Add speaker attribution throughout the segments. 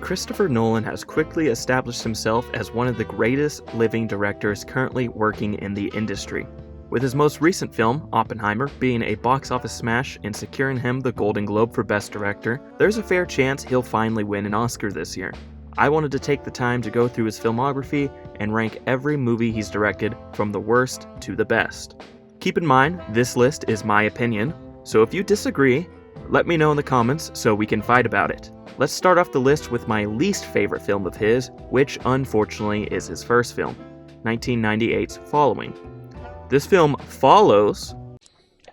Speaker 1: Christopher Nolan has quickly established himself as one of the greatest living directors currently working in the industry, with his most recent film, Oppenheimer, being a box office smash and securing him the Golden Globe for Best Director. There's a fair chance he'll finally win an Oscar this year. I wanted to take the time to go through his filmography and rank every movie he's directed from the worst to the best. Keep in mind, this list is my opinion, so if you disagree, let me know in the comments so we can fight about it. Let's start off the list with my least favorite film of his, which unfortunately is his first film, 1998's Following. This film follows...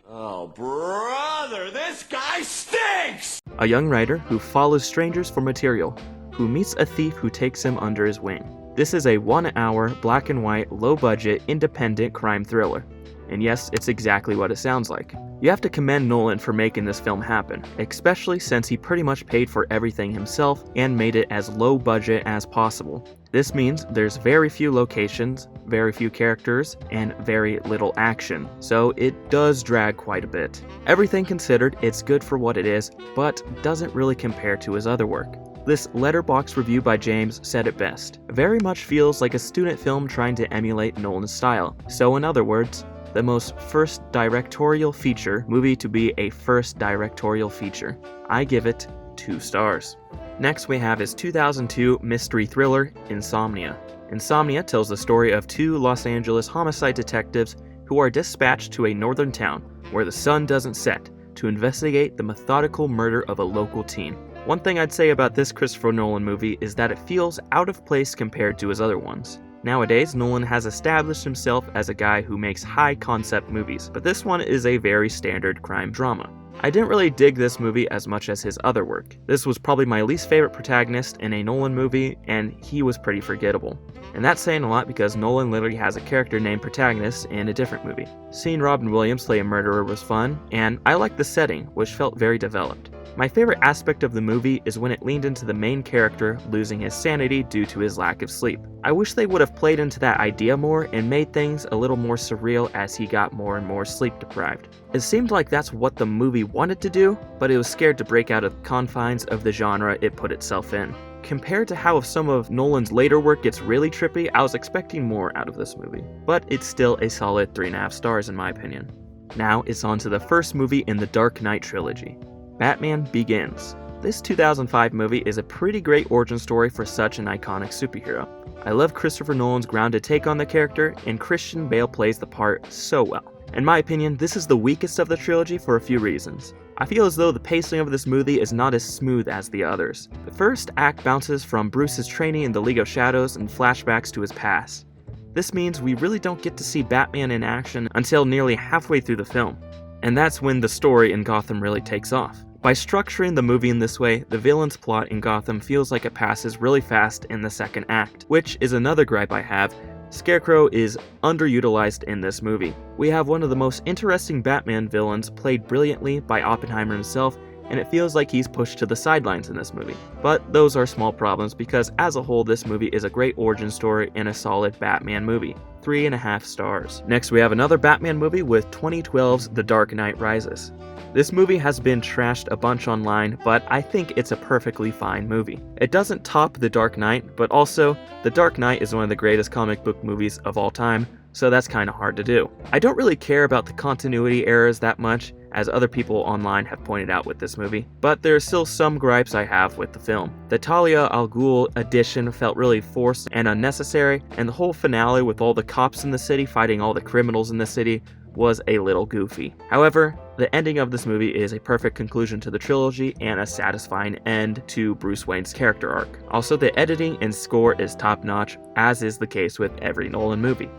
Speaker 2: Oh, brother, this guy stinks!
Speaker 1: A young writer who follows strangers for material, who meets a thief who takes him under his wing. This is a 1-hour, black and white, low-budget, independent crime thriller. And yes, it's exactly what it sounds like. You have to commend Nolan for making this film happen, especially since he pretty much paid for everything himself and made it as low budget as possible. This means there's very few locations, very few characters, and very little action, so it does drag quite a bit. Everything considered, it's good for what it is, but doesn't really compare to his other work. This Letterboxd review by James said it best. Very much feels like a student film trying to emulate Nolan's style. So in other words, the most first directorial feature movie to be a first directorial feature. I give it 2 stars. Next we have his 2002 mystery thriller, Insomnia. Insomnia tells the story of 2 Los Angeles homicide detectives who are dispatched to a northern town where the sun doesn't set to investigate the methodical murder of a local teen. One thing I'd say about this Christopher Nolan movie is that it feels out of place compared to his other ones. Nowadays, Nolan has established himself as a guy who makes high-concept movies, but this one is a very standard crime drama. I didn't really dig this movie as much as his other work. This was probably my least favorite protagonist in a Nolan movie, and he was pretty forgettable. And that's saying a lot because Nolan literally has a character named Protagonist in a different movie. Seeing Robin Williams play a murderer was fun, and I liked the setting, which felt very developed. My favorite aspect of the movie is when it leaned into the main character losing his sanity due to his lack of sleep. I wish they would have played into that idea more and made things a little more surreal as he got more and more sleep deprived. It seemed like that's what the movie wanted to do, but it was scared to break out of the confines of the genre it put itself in. Compared to how some of Nolan's later work gets really trippy, I was expecting more out of this movie. But it's still a solid 3.5 stars in my opinion. Now it's on to the first movie in the Dark Knight trilogy. Batman Begins. This 2005 movie is a pretty great origin story for such an iconic superhero. I love Christopher Nolan's grounded take on the character, and Christian Bale plays the part so well. In my opinion, this is the weakest of the trilogy for a few reasons. I feel as though the pacing of this movie is not as smooth as the others. The first act bounces from Bruce's training in the League of Shadows and flashbacks to his past. This means we really don't get to see Batman in action until nearly halfway through the film. And that's when the story in Gotham really takes off. By structuring the movie in this way, the villain's plot in Gotham feels like it passes really fast in the second act, which is another gripe I have. Scarecrow is underutilized in this movie. We have one of the most interesting Batman villains played brilliantly by Oppenheimer himself, and it feels like he's pushed to the sidelines in this movie. But those are small problems because as a whole this movie is a great origin story and a solid Batman movie. 3.5 stars. Next we have another Batman movie with 2012's The Dark Knight Rises. This movie has been trashed a bunch online, but I think it's a perfectly fine movie. It doesn't top The Dark Knight, but also, The Dark Knight is one of the greatest comic book movies of all time, so that's kinda hard to do. I don't really care about the continuity errors that much, as other people online have pointed out with this movie, but there are still some gripes I have with the film. The Talia al Ghul edition felt really forced and unnecessary, and the whole finale with all the cops in the city fighting all the criminals in the city was a little goofy. However, the ending of this movie is a perfect conclusion to the trilogy and a satisfying end to Bruce Wayne's character arc. Also, the editing and score is top-notch, as is the case with every Nolan movie.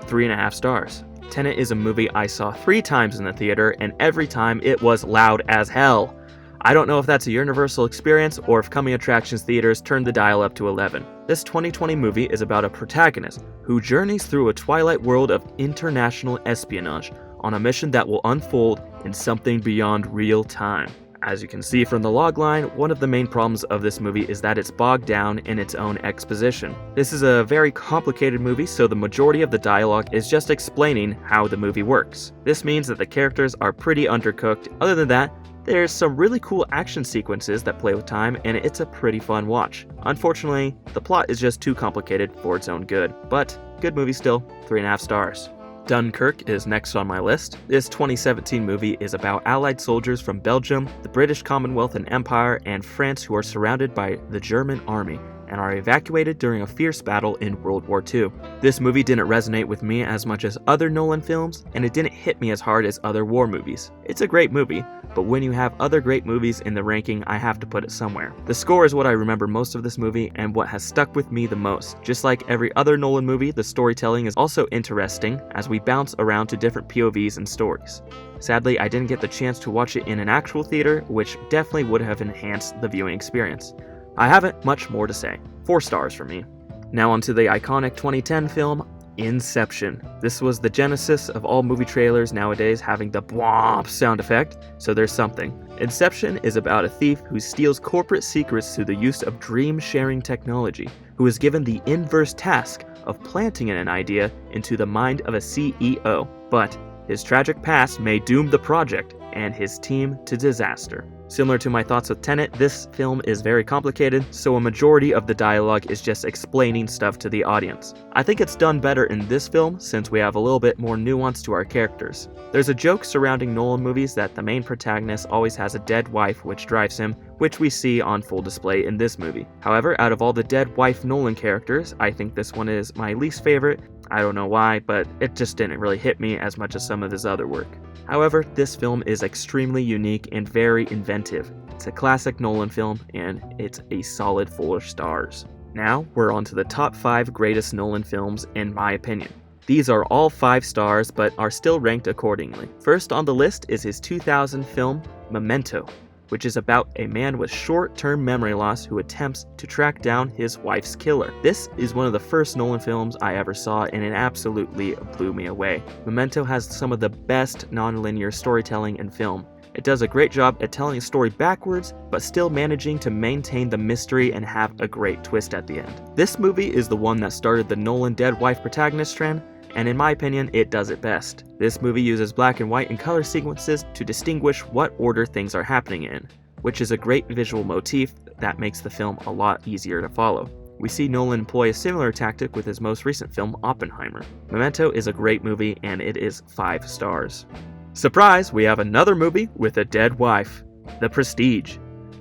Speaker 1: 3.5 stars. Tenet is a movie I saw 3 times in the theater, and every time it was loud as hell. I don't know if that's a universal experience or if Coming Attractions theaters turned the dial up to 11. This 2020 movie is about a protagonist who journeys through a twilight world of international espionage on a mission that will unfold in something beyond real time. As you can see from the logline, one of the main problems of this movie is that it's bogged down in its own exposition. This is a very complicated movie, so the majority of the dialogue is just explaining how the movie works. This means that the characters are pretty undercooked. Other than that, there's some really cool action sequences that play with time, and it's a pretty fun watch. Unfortunately, the plot is just too complicated for its own good, but good movie still, 3.5 stars. Dunkirk is next on my list. This 2017 movie is about Allied soldiers from Belgium, the British Commonwealth and Empire, and France who are surrounded by the German army and are evacuated during a fierce battle in World War II. This movie didn't resonate with me as much as other Nolan films, and it didn't hit me as hard as other war movies. It's a great movie, but when you have other great movies in the ranking, I have to put it somewhere. The score is what I remember most of this movie and what has stuck with me the most. Just like every other Nolan movie, the storytelling is also interesting as we bounce around to different POVs and stories. Sadly, I didn't get the chance to watch it in an actual theater, which definitely would have enhanced the viewing experience. I haven't much more to say. 4 stars for me. Now onto the iconic 2010 film, Inception. This was the genesis of all movie trailers nowadays having the bwomp sound effect, so there's something. Inception is about a thief who steals corporate secrets through the use of dream-sharing technology, who is given the inverse task of planting an idea into the mind of a CEO. But his tragic past may doom the project and his team to disaster. Similar to my thoughts with Tenet, this film is very complicated, so a majority of the dialogue is just explaining stuff to the audience. I think it's done better in this film since we have a little bit more nuance to our characters. There's a joke surrounding Nolan movies that the main protagonist always has a dead wife which drives him, which we see on full display in this movie. However, out of all the dead wife Nolan characters, I think this one is my least favorite. I don't know why, but it just didn't really hit me as much as some of his other work. However, this film is extremely unique and very inventive. It's a classic Nolan film, and it's a solid 4 stars. Now, we're on to the top 5 greatest Nolan films in my opinion. These are all 5 stars, but are still ranked accordingly. First on the list is his 2000 film, Memento, which is about a man with short-term memory loss who attempts to track down his wife's killer. This is one of the first Nolan films I ever saw, and it absolutely blew me away. Memento has some of the best non-linear storytelling in film. It does a great job at telling a story backwards, but still managing to maintain the mystery and have a great twist at the end. This movie is the one that started the Nolan dead wife protagonist trend, and in my opinion, it does it best. This movie uses black and white and color sequences to distinguish what order things are happening in, which is a great visual motif that makes the film a lot easier to follow. We see Nolan employ a similar tactic with his most recent film, Oppenheimer. Memento is a great movie, and it is 5 stars. Surprise, we have another movie with a dead wife, The Prestige.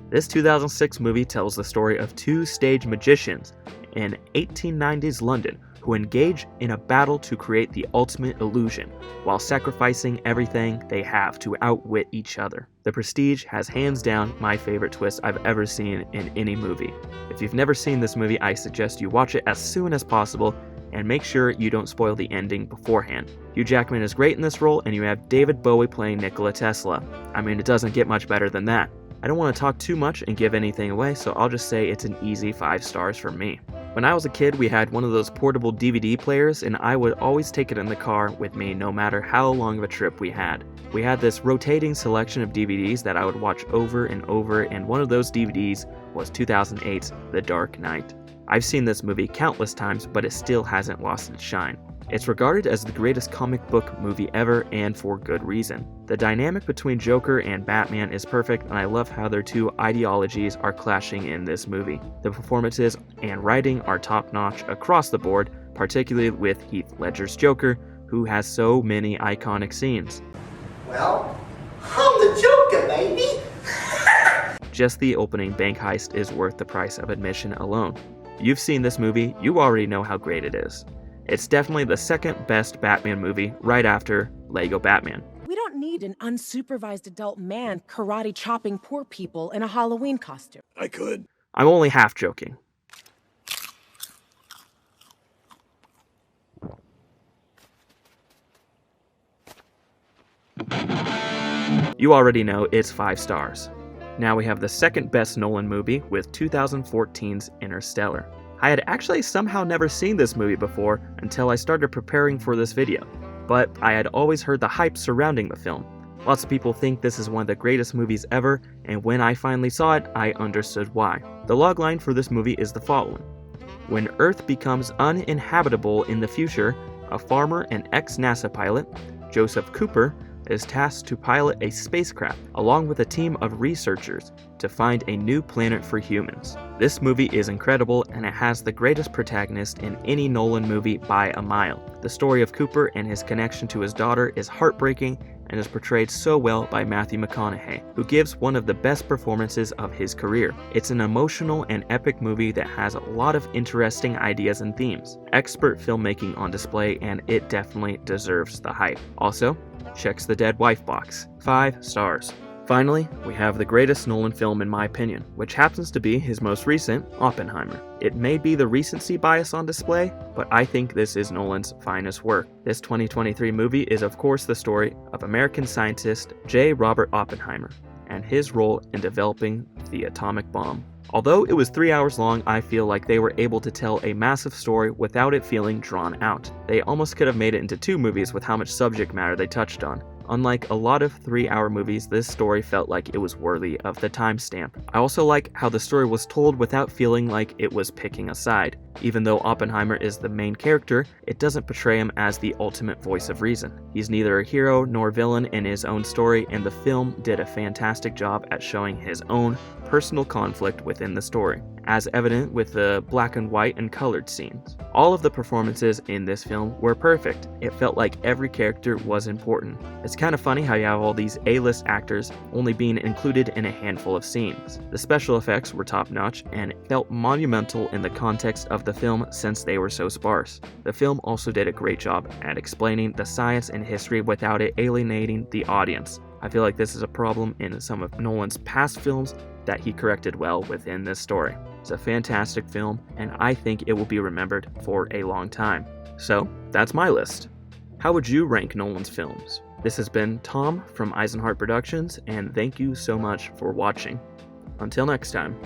Speaker 1: This 2006 movie tells the story of 2 stage magicians in 1890s London who engage in a battle to create the ultimate illusion, while sacrificing everything they have to outwit each other. The Prestige has hands down my favorite twist I've ever seen in any movie. If you've never seen this movie, I suggest you watch it as soon as possible, and make sure you don't spoil the ending beforehand. Hugh Jackman is great in this role, and you have David Bowie playing Nikola Tesla. I mean, it doesn't get much better than that. I don't want to talk too much and give anything away, so I'll just say it's an easy 5 stars for me. When I was a kid, we had one of those portable DVD players, and I would always take it in the car with me no matter how long of a trip we had. We had this rotating selection of DVDs that I would watch over and over, and one of those DVDs was 2008's The Dark Knight. I've seen this movie countless times, but it still hasn't lost its shine. It's regarded as the greatest comic book movie ever, and for good reason. The dynamic between Joker and Batman is perfect, and I love how their 2 ideologies are clashing in this movie. The performances and writing are top-notch across the board, particularly with Heath Ledger's Joker, who has so many iconic scenes.
Speaker 3: Well, I'm the Joker, baby!
Speaker 1: Just the opening bank heist is worth the price of admission alone. You've seen this movie, you already know how great it is. It's definitely the second best Batman movie, right after Lego Batman.
Speaker 4: We don't need an unsupervised adult man karate chopping poor people in a Halloween costume.
Speaker 2: I could.
Speaker 1: I'm only half joking. You already know it's 5 stars. Now we have the second best Nolan movie with 2014's Interstellar. I had actually somehow never seen this movie before until I started preparing for this video, but I had always heard the hype surrounding the film. Lots of people think this is one of the greatest movies ever, and when I finally saw it, I understood why. The logline for this movie is the following. When Earth becomes uninhabitable in the future, a farmer and ex-NASA pilot, Joseph Cooper, is tasked to pilot a spacecraft along with a team of researchers to find a new planet for humans. This movie is incredible, and it has the greatest protagonist in any Nolan movie by a mile. The story of Cooper and his connection to his daughter is heartbreaking and is portrayed so well by Matthew McConaughey, who gives one of the best performances of his career. It's an emotional and epic movie that has a lot of interesting ideas and themes. Expert filmmaking on display, and it definitely deserves the hype. Also, checks the dead wife box. 5 stars. Finally, we have the greatest Nolan film in my opinion, which happens to be his most recent, Oppenheimer. It may be the recency bias on display, but I think this is Nolan's finest work. This 2023 movie is of course the story of American scientist J. Robert Oppenheimer and his role in developing the atomic bomb. Although it was 3 hours long, I feel like they were able to tell a massive story without it feeling drawn out. They almost could have made it into 2 movies with how much subject matter they touched on. Unlike a lot of 3-hour movies, this story felt like it was worthy of the timestamp. I also like how the story was told without feeling like it was picking a side. Even though Oppenheimer is the main character, it doesn't portray him as the ultimate voice of reason. He's neither a hero nor villain in his own story, and the film did a fantastic job at showing his own personal conflict within the story, as evident with the black and white and colored scenes. All of the performances in this film were perfect. It felt like every character was important. It's kind of funny how you have all these A-list actors only being included in a handful of scenes. The special effects were top-notch, and it felt monumental in the context of the film since they were so sparse. The film also did a great job at explaining the science and history without it alienating the audience. I feel like this is a problem in some of Nolan's past films that he corrected well within this story. It's a fantastic film, and I think it will be remembered for a long time. So, that's my list. How would you rank Nolan's films? This has been Tom from Eisenhart Productions, and thank you so much for watching. Until next time.